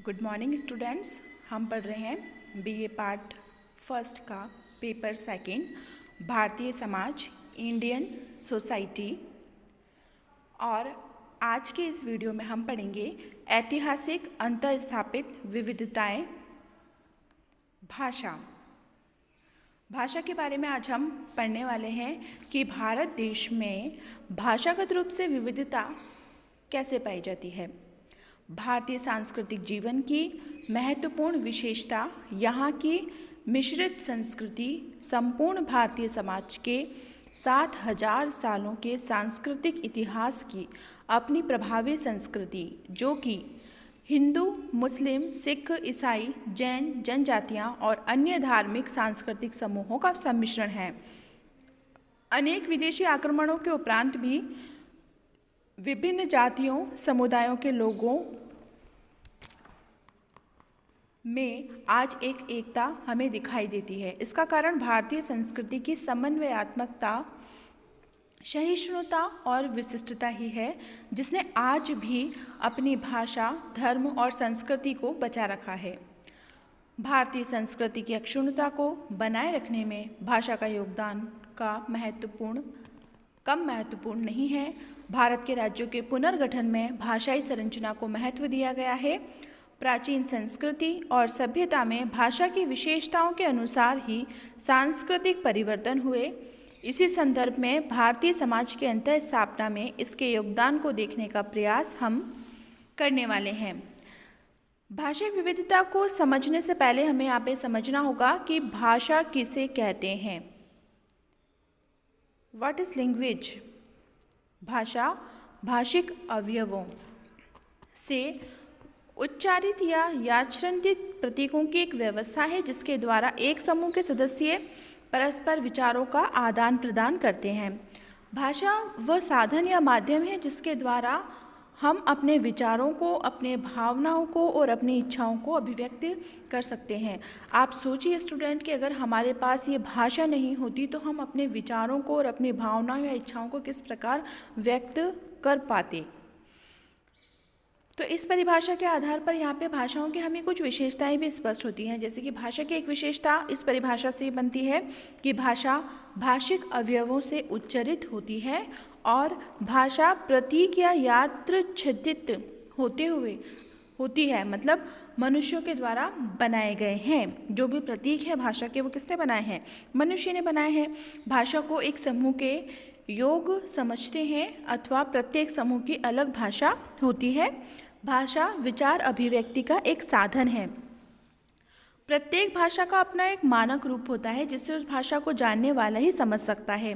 Good morning students. हम पढ़ रहे हैं बीए पार्ट फर्स्ट का paper second Bharatiya Samaj Indian society. और आज के इस वीडियो में हम पढ़ेंगे ऐतिहासिक अंतःस्थापित विविधताएं। भाषा के बारे में आज हम पढ़ने वाले हैं कि भारत देश में भाषागत रूप से विविधता कैसे पाई जाती है। भारतीय सांस्कृतिक जीवन की महत्वपूर्ण विशेषता यहाँ की मिश्रित संस्कृति संपूर्ण भारतीय समाज के 7,000 सालों के सांस्कृतिक इतिहास की अपनी प्रभावी संस्कृति, जो कि हिंदू, मुस्लिम, सिख, ईसाई, जैन जनजातियाँ और अन्य धार्मिक सांस्कृतिक समूहों का सम्मिश्रण है। अनेक विदेशी आक्रमणों के उपरांत भी विभिन्न जातियों समुदायों के लोगों में आज एक एकता हमें दिखाई देती है। इसका कारण भारतीय संस्कृति की समन्वयात्मकता, सहिष्णुता और विशिष्टता ही है, जिसने आज भी अपनी भाषा, धर्म और संस्कृति को बचा रखा है। भारतीय संस्कृति की अक्षुण्णता को बनाए रखने में भाषा का योगदान कम महत्वपूर्ण नहीं है। भारत के राज्यों के पुनर्गठन में भाषाई संरचना को महत्व दिया गया है। प्राचीन संस्कृति और सभ्यता में भाषा की विशेषताओं के अनुसार ही सांस्कृतिक परिवर्तन हुए। इसी संदर्भ में भारतीय समाज के अंतःस्थापना में इसके योगदान को देखने का प्रयास हम करने वाले हैं। भाषा विविधता को समझने से पहले हमें यहाँ पे समझना होगा कि भाषा किसे कहते हैं। What is language? भाषा भाषिक अवयवों से उच्चारित या याच्छ्रित प्रतीकों की एक व्यवस्था है, जिसके द्वारा एक समूह के सदस्य परस्पर विचारों का आदान प्रदान करते हैं। भाषा वह साधन या माध्यम है जिसके द्वारा हम अपने विचारों को, अपने भावनाओं को और अपनी इच्छाओं को अभिव्यक्त कर सकते हैं। आप सोचिए स्टूडेंट कि अगर हमारे पास ये भाषा नहीं होती तो हम अपने विचारों को और अपनी भावनाओं या इच्छाओं को किस प्रकार व्यक्त कर पाते। तो इस परिभाषा के आधार पर यहाँ पे भाषाओं की हमें कुछ विशेषताएं भी स्पष्ट होती हैं। जैसे कि भाषा की एक विशेषता इस परिभाषा से बनती है कि भाषा भाषिक अवयवों से उच्चरित होती है और भाषा प्रतीक या यादृच्छिक होती है, मतलब मनुष्यों के द्वारा बनाए गए हैं। जो भी प्रतीक है भाषा के, वो किसने बनाए हैं? मनुष्य ने बनाए हैं। भाषा को एक समूह के योग समझते हैं अथवा प्रत्येक समूह की अलग भाषा होती है। भाषा विचार अभिव्यक्ति का एक साधन है। प्रत्येक भाषा का अपना एक मानक रूप होता है, जिससे उस भाषा को जानने वाला ही समझ सकता है,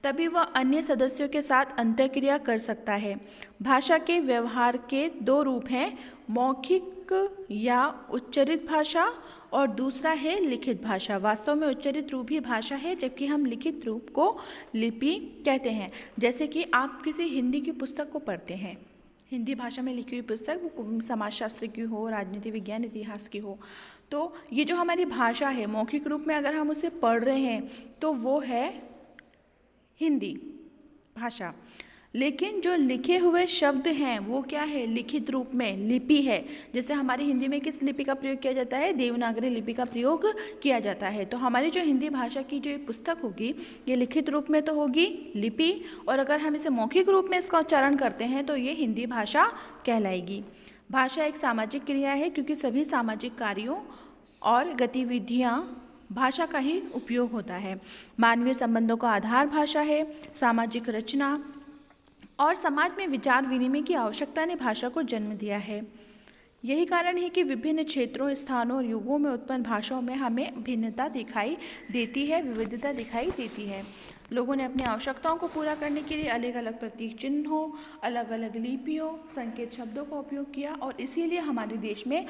तभी वह अन्य सदस्यों के साथ अंतःक्रिया कर सकता है। भाषा के व्यवहार के दो रूप हैं, मौखिक या उच्चरित भाषा और दूसरा है लिखित भाषा। वास्तव में उच्चरित रूप ही भाषा है, जबकि हम लिखित रूप को लिपि कहते हैं। जैसे कि आप किसी हिंदी की पुस्तक को पढ़ते हैं, हिंदी भाषा में लिखी हुई पुस्तक, वो समाजशास्त्र की हो, राजनीति विज्ञान, इतिहास की हो, तो ये जो हमारी भाषा है मौखिक रूप में अगर हम उसे पढ़ रहे हैं तो वो है हिंदी भाषा। लेकिन जो लिखे हुए शब्द हैं वो क्या है? लिखित रूप में लिपि है। जैसे हमारी हिंदी में किस लिपि का प्रयोग किया जाता है? देवनागरी लिपि का प्रयोग किया जाता है। तो हमारी जो हिंदी भाषा की जो पुस्तक होगी ये लिखित रूप में तो होगी लिपि, और अगर हम इसे मौखिक रूप में इसका उच्चारण करते हैं तो ये हिंदी भाषा कहलाएगी। भाषा एक सामाजिक क्रिया है, क्योंकि सभी सामाजिक कार्यों और गतिविधियाँ भाषा का ही उपयोग होता है। मानवीय संबंधों का आधार भाषा है। सामाजिक रचना और समाज में विचार विनिमय की आवश्यकता ने भाषा को जन्म दिया है। यही कारण है कि विभिन्न क्षेत्रों, स्थानों और युगों में उत्पन्न भाषाओं में हमें भिन्नता दिखाई देती है, विविधता दिखाई देती है। लोगों ने अपनी आवश्यकताओं को पूरा करने के लिए अलग अलग प्रतीक चिन्हों, अलग अलग लिपियों, संकेत शब्दों का उपयोग किया, और इसीलिए हमारे देश में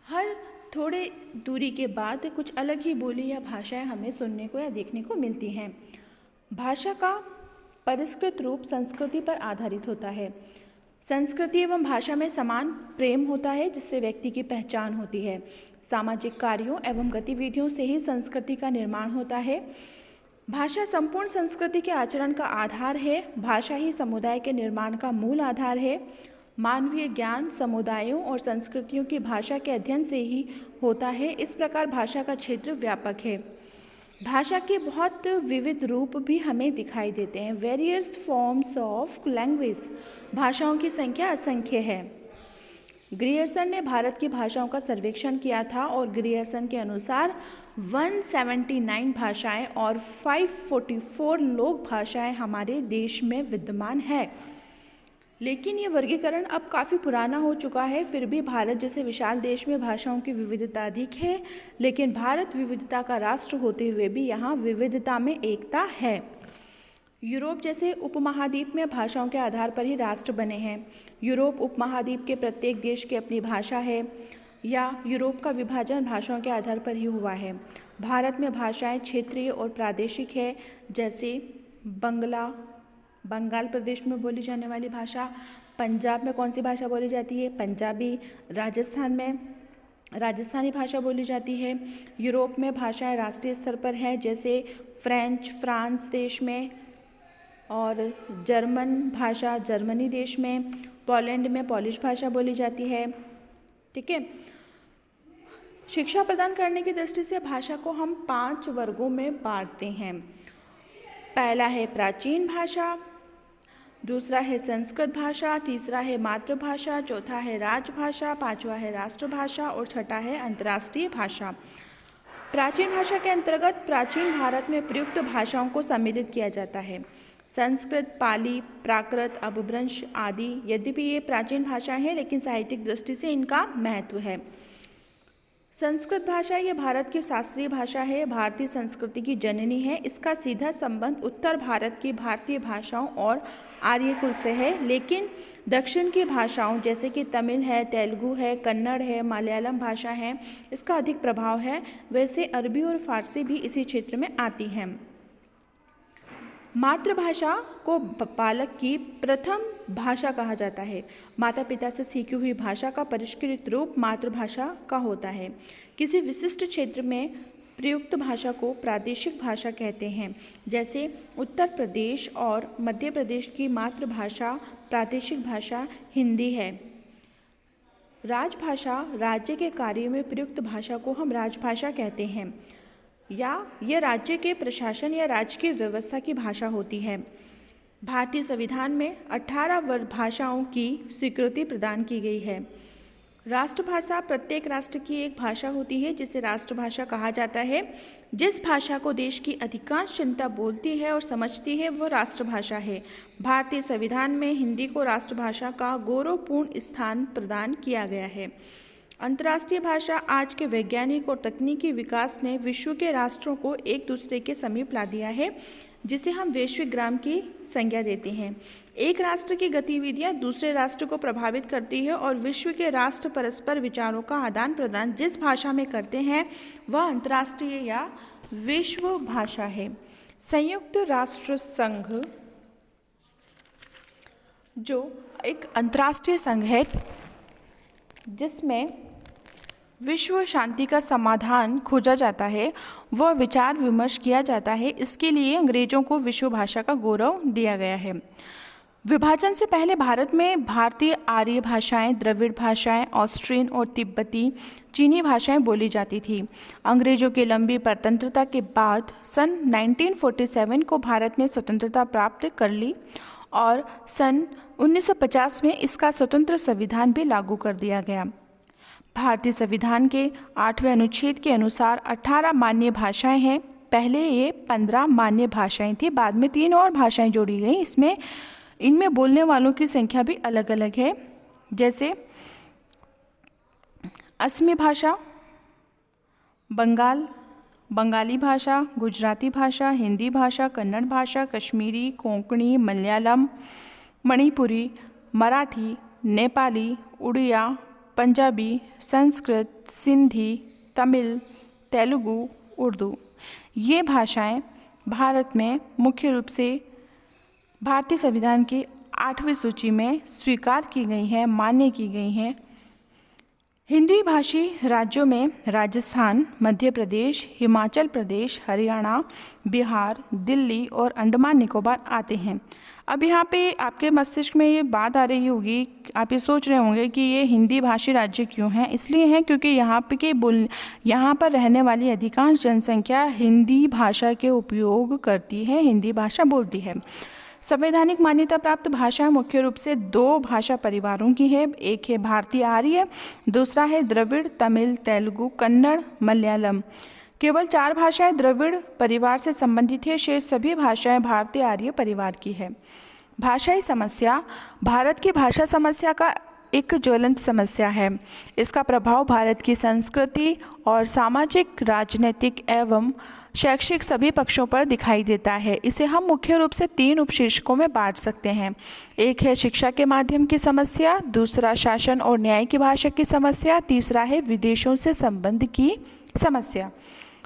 हर थोड़े दूरी के बाद कुछ अलग ही बोली या भाषाएं हमें सुनने को या देखने को मिलती हैं। भाषा का परिष्कृत रूप संस्कृति पर आधारित होता है। संस्कृति एवं भाषा में समान प्रेम होता है, जिससे व्यक्ति की पहचान होती है। सामाजिक कार्यों एवं गतिविधियों से ही संस्कृति का निर्माण होता है। भाषा संपूर्ण संस्कृति के आचरण का आधार है। भाषा ही समुदाय के निर्माण का मूल आधार है। मानवीय ज्ञान समुदायों और संस्कृतियों की भाषा के अध्ययन से ही होता है। इस प्रकार भाषा का क्षेत्र व्यापक है। भाषा के बहुत विविध रूप भी हमें दिखाई देते हैं। वेरियस फॉर्म्स ऑफ लैंग्वेज, भाषाओं की संख्या असंख्य है। ग्रियर्सन ने भारत की भाषाओं का सर्वेक्षण किया था और ग्रियर्सन के अनुसार 179 भाषाएं और 544 लोक भाषाएं हमारे देश में विद्यमान है। लेकिन ये वर्गीकरण अब काफ़ी पुराना हो चुका है। फिर भी भारत जैसे विशाल देश में भाषाओं की विविधता अधिक है, लेकिन भारत विविधता का राष्ट्र होते हुए भी यहाँ विविधता में एकता है। यूरोप जैसे उपमहाद्वीप में भाषाओं के आधार पर ही राष्ट्र बने हैं। यूरोप उपमहाद्वीप के प्रत्येक देश की अपनी भाषा है, या यूरोप का विभाजन भाषाओं के आधार पर ही हुआ है। भारत में भाषाएं क्षेत्रीय और प्रादेशिक है, जैसे बंगाल प्रदेश में बोली जाने वाली भाषा। पंजाब में कौन सी भाषा बोली जाती है? पंजाबी। राजस्थान में राजस्थानी भाषा बोली जाती है। यूरोप में भाषाएं राष्ट्रीय स्तर पर है, जैसे फ्रांस देश में, और जर्मन भाषा जर्मनी देश में। पोलैंड में पोलिश भाषा बोली जाती है। ठीक है। शिक्षा प्रदान करने की दृष्टि से भाषा को हम 5 वर्गों में बांटते हैं। पहला है प्राचीन भाषा, दूसरा है संस्कृत भाषा, तीसरा है मातृभाषा, चौथा है राजभाषा, पांचवा है राष्ट्रभाषा और छठा है अंतर्राष्ट्रीय भाषा। प्राचीन भाषा के अंतर्गत प्राचीन भारत में प्रयुक्त भाषाओं को सम्मिलित किया जाता है। संस्कृत, पाली, प्राकृत, अपभ्रंश आदि। यद्यपि ये प्राचीन भाषा है, लेकिन साहित्यिक दृष्टि से इनका महत्व है। संस्कृत भाषा ये भारत की शास्त्रीय भाषा है, भारतीय संस्कृति की जननी है। इसका सीधा संबंध उत्तर भारत की भारतीय भाषाओं और आर्यकुल से है, लेकिन दक्षिण की भाषाओं जैसे कि तमिल है, तेलुगु है, कन्नड़ है, मलयालम भाषा है, इसका अधिक प्रभाव है। वैसे अरबी और फारसी भी इसी क्षेत्र में आती हैं। मातृभाषा को बालक की प्रथम भाषा कहा जाता है। माता पिता से सीखी हुई भाषा का परिष्कृत रूप मातृभाषा का होता है। किसी विशिष्ट क्षेत्र में प्रयुक्त भाषा को प्रादेशिक भाषा कहते हैं। जैसे उत्तर प्रदेश और मध्य प्रदेश की मातृभाषा प्रादेशिक भाषा हिंदी है। राजभाषा राज्य के कार्यों में प्रयुक्त भाषा को हम राजभाषा कहते हैं, या यह राज्य के प्रशासन या राज्य की व्यवस्था की भाषा होती है। भारतीय संविधान में 18 भाषाओं की स्वीकृति प्रदान की गई है। राष्ट्रभाषा प्रत्येक राष्ट्र की एक भाषा होती है, जिसे राष्ट्रभाषा कहा जाता है। जिस भाषा को देश की अधिकांश जनता बोलती है और समझती है, वो राष्ट्रभाषा है। भारतीय संविधान में हिंदी को राष्ट्रभाषा का गौरवपूर्ण स्थान प्रदान किया गया है। अंतर्राष्ट्रीय भाषा आज के वैज्ञानिक और तकनीकी विकास ने विश्व के राष्ट्रों को एक दूसरे के समीप ला दिया है, जिसे हम वैश्विक ग्राम की संज्ञा देते हैं। एक राष्ट्र की गतिविधियां दूसरे राष्ट्र को प्रभावित करती है और विश्व के राष्ट्र परस्पर विचारों का आदान प्रदान जिस भाषा में करते हैं, वह अंतर्राष्ट्रीय या विश्व भाषा है। संयुक्त राष्ट्र संघ जो एक अंतर्राष्ट्रीय संघ है, जिसमें विश्व शांति का समाधान खोजा जाता है, वह विचार विमर्श किया जाता है। इसके लिए अंग्रेजों को विश्व भाषा का गौरव दिया गया है। विभाजन से पहले भारत में भारतीय आर्य भाषाएं, द्रविड़ भाषाएं, ऑस्ट्रियन और तिब्बती चीनी भाषाएं बोली जाती थी। अंग्रेजों की लंबी परतंत्रता के बाद सन 1947 को भारत ने स्वतंत्रता प्राप्त कर ली और सन 1950 में इसका स्वतंत्र संविधान भी लागू कर दिया गया। भारतीय संविधान के 8वें अनुच्छेद के अनुसार 18 मान्य भाषाएं हैं। पहले ये 15 मान्य भाषाएं थी, बाद में 3 और भाषाएं जोड़ी गई। इनमें बोलने वालों की संख्या भी अलग अलग है, जैसे असमी भाषा, बंगाली भाषा, गुजराती भाषा, हिंदी भाषा, कन्नड़ भाषा, कश्मीरी, कोंकणी, मलयालम, मणिपुरी, मराठी, नेपाली, उड़िया, पंजाबी, संस्कृत, सिंधी, तमिल, तेलुगु, उर्दू। ये भाषाएं भारत में मुख्य रूप से भारतीय संविधान की 8वीं सूची में स्वीकार की गई हैं, मान्य की गई हैं। हिंदी भाषी राज्यों में राजस्थान, मध्य प्रदेश, हिमाचल प्रदेश, हरियाणा, बिहार, दिल्ली और अंडमान निकोबार आते हैं। अब यहाँ पे आपके मस्तिष्क में ये बात आ रही होगी, आप ये सोच रहे होंगे कि ये हिंदी भाषी राज्य क्यों हैं। इसलिए हैं क्योंकि यहाँ पर रहने वाली अधिकांश जनसंख्या हिंदी भाषा के उपयोग करती है, हिंदी भाषा बोलती है। संवैधानिक मान्यता प्राप्त भाषाएं मुख्य रूप से 2 भाषा परिवारों की है। एक है भारतीय आर्य, दूसरा है द्रविड़, तमिल, तेलुगु, कन्नड़, मलयालम। केवल 4 भाषाएं द्रविड़ परिवार से संबंधित है, शेष सभी भाषाएं भारतीय आर्य परिवार की है। भाषाई समस्या भारत की भाषा समस्या का एक ज्वलंत समस्या है। इसका प्रभाव भारत की संस्कृति और सामाजिक, राजनीतिक एवं शैक्षिक सभी पक्षों पर दिखाई देता है। इसे हम मुख्य रूप से 3 उपशीर्षकों में बांट सकते हैं। एक है शिक्षा के माध्यम की समस्या, दूसरा शासन और न्याय की भाषा की समस्या, तीसरा है विदेशों से संबंध की समस्या।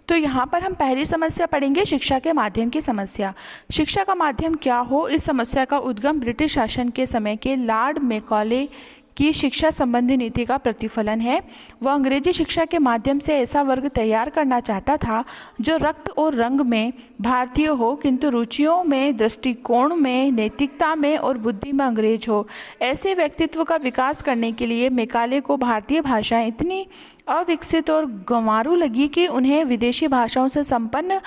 तो यहाँ पर हम पहली समस्या पढ़ेंगे, शिक्षा के माध्यम की समस्या। शिक्षा का माध्यम क्या हो, इस समस्या का उद्गम ब्रिटिश शासन के समय के लॉर्ड मैकॉले की शिक्षा संबंधी नीति का प्रतिफलन है। वह अंग्रेजी शिक्षा के माध्यम से ऐसा वर्ग तैयार करना चाहता था जो रक्त और रंग में भारतीय हो, किंतु रुचियों में, दृष्टिकोण में, नैतिकता में और बुद्धि में अंग्रेज हो। ऐसे व्यक्तित्व का विकास करने के लिए मैकाले को भारतीय भाषाएं इतनी अविकसित और गंवारू लगी कि उन्हें विदेशी भाषाओं से संपन्न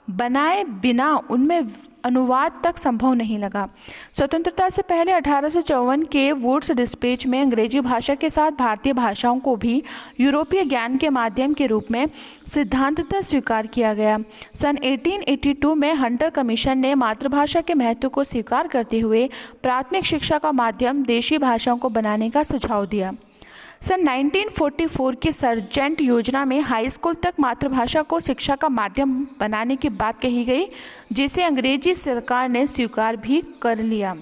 बनाए बिना उनमें अनुवाद तक संभव नहीं लगा। स्वतंत्रता से पहले 1854 के वुड्स डिस्पैच में अंग्रेजी भाषा के साथ भारतीय भाषाओं को भी यूरोपीय ज्ञान के माध्यम के रूप में सिद्धांततः स्वीकार किया गया। सन 1882 में हंटर कमीशन ने मातृभाषा के महत्व को स्वीकार करते हुए प्राथमिक शिक्षा का माध्यम देशी भाषाओं को बनाने का सुझाव दिया। सन 1944 की सर्जेंट योजना में हाई स्कूल तक मातृभाषा को शिक्षा का माध्यम बनाने की बात कही गई, जिसे अंग्रेजी सरकार ने स्वीकार भी कर लिया।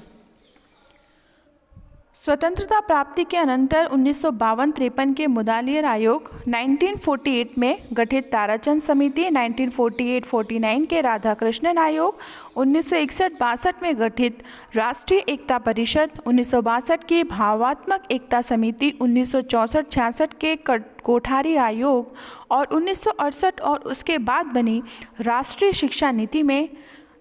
स्वतंत्रता प्राप्ति के अनंतर 1952-53 के मुदालियर आयोग, 1948 में गठित ताराचंद समिति, 1948-49 के राधाकृष्णन आयोग, 1961-62 में गठित राष्ट्रीय एकता परिषद, 1962 की भावात्मक एकता समिति, 1964-66 के कोठारी आयोग और 1968 और उसके बाद बनी राष्ट्रीय शिक्षा नीति में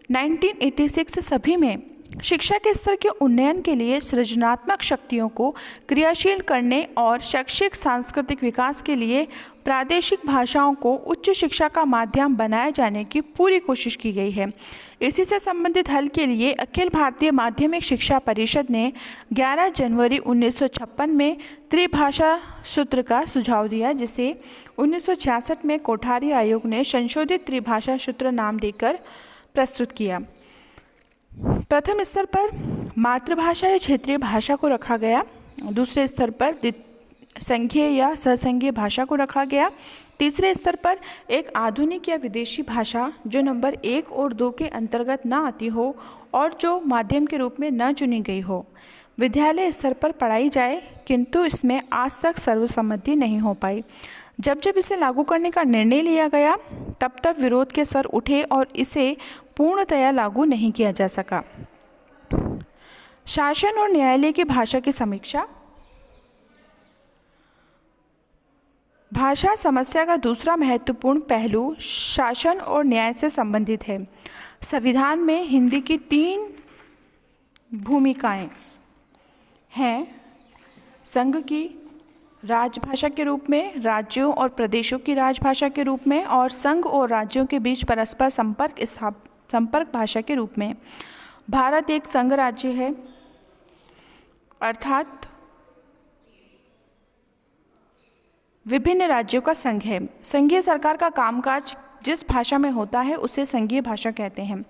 1986 सभी में शिक्षा के स्तर के उन्नयन के लिए सृजनात्मक शक्तियों को क्रियाशील करने और शैक्षिक सांस्कृतिक विकास के लिए प्रादेशिक भाषाओं को उच्च शिक्षा का माध्यम बनाए जाने की पूरी कोशिश की गई है। इसी से संबंधित हल के लिए अखिल भारतीय माध्यमिक शिक्षा परिषद ने 11 जनवरी 1956 में त्रिभाषा सूत्र का सुझाव दिया, जिसे 1966 में कोठारी आयोग ने संशोधित त्रिभाषा सूत्र नाम देकर प्रस्तुत किया। प्रथम स्तर पर मातृभाषा या क्षेत्रीय भाषा को रखा गया, दूसरे स्तर पर संघीय या सहसंघीय भाषा को रखा गया, तीसरे स्तर पर एक आधुनिक या विदेशी भाषा जो नंबर 1 और 2 के अंतर्गत न आती हो और जो माध्यम के रूप में न चुनी गई हो, विद्यालय स्तर पर पढ़ाई जाए, किंतु इसमें आज तक सर्वसम्मति नहीं हो पाई। जब जब इसे लागू करने का निर्णय लिया गया तब तब विरोध के स्वर उठे और इसे पूर्णतया लागू नहीं किया जा सका। शासन और न्यायालय की भाषा की समीक्षा। भाषा समस्या का दूसरा महत्वपूर्ण पहलू शासन और न्याय से संबंधित है। संविधान में हिंदी की 3 भूमिकाएं हैं: संघ की राजभाषा के रूप में, राज्यों और प्रदेशों की राजभाषा के रूप में और संघ और राज्यों के बीच परस्पर संपर्क भाषा के रूप में। भारत एक संघ राज्य है, अर्थात विभिन्न राज्यों का संघ है। संघीय सरकार का कामकाज जिस भाषा में होता है उसे संघीय भाषा कहते हैं।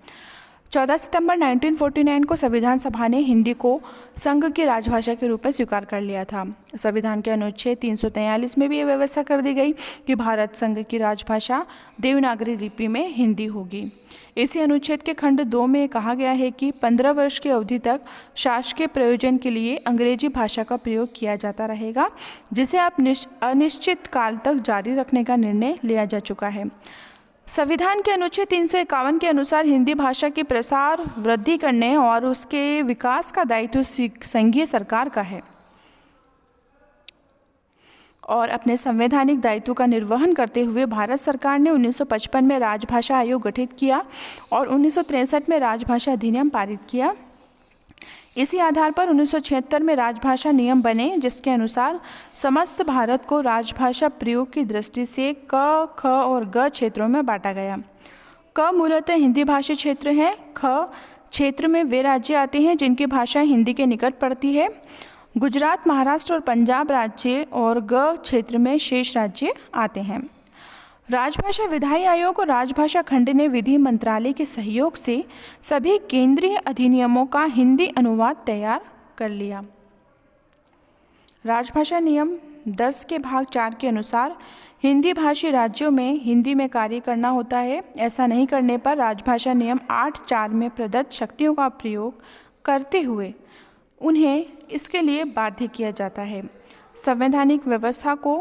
14 सितंबर 1949 को संविधान सभा ने हिंदी को संघ की राजभाषा के रूप में स्वीकार कर लिया था। संविधान के अनुच्छेद 343 में भी ये व्यवस्था कर दी गई कि भारत संघ की राजभाषा देवनागरी लिपि में हिंदी होगी। इसी अनुच्छेद के खंड 2 में कहा गया है कि 15 वर्ष की अवधि तक शासकीय प्रयोजन के लिए अंग्रेजी भाषा का प्रयोग किया जाता रहेगा, जिसे अब अनिश्चित काल तक जारी रखने का निर्णय लिया जा चुका है। संविधान के अनुच्छेद 351 के अनुसार हिंदी भाषा की प्रसार, वृद्धि करने और उसके विकास का दायित्व संघीय सरकार का है और अपने संवैधानिक दायित्व का निर्वहन करते हुए भारत सरकार ने 1955 में राजभाषा आयोग गठित किया और 1963 में राजभाषा अधिनियम पारित किया। इसी आधार पर 1976 में राजभाषा नियम बने, जिसके अनुसार समस्त भारत को राजभाषा प्रयोग की दृष्टि से क, ख और ग क्षेत्रों में बांटा गया। क मूलतः हिंदी भाषी क्षेत्र है। ख क्षेत्र में वे राज्य आते हैं जिनकी भाषा हिंदी के निकट पड़ती है। गुजरात, महाराष्ट्र और पंजाब राज्य, और ग क्षेत्र में शेष राज्य आते हैं। राजभाषा विधायी आयोग और राजभाषा खंड ने विधि मंत्रालय के सहयोग से सभी केंद्रीय अधिनियमों का हिंदी अनुवाद तैयार कर लिया। राजभाषा नियम 10 के भाग 4 के अनुसार हिंदी भाषी राज्यों में हिंदी में कार्य करना होता है। ऐसा नहीं करने पर राजभाषा नियम 8(4) में प्रदत्त शक्तियों का प्रयोग करते हुए उन्हें इसके लिए बाध्य किया जाता है। संवैधानिक व्यवस्था को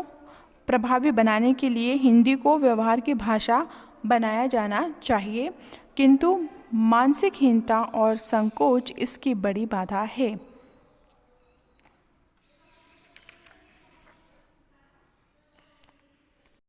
प्रभावी बनाने के लिए हिंदी को व्यवहार की भाषा बनाया जाना चाहिए, किंतु मानसिक हीनता और संकोच इसकी बड़ी बाधा है।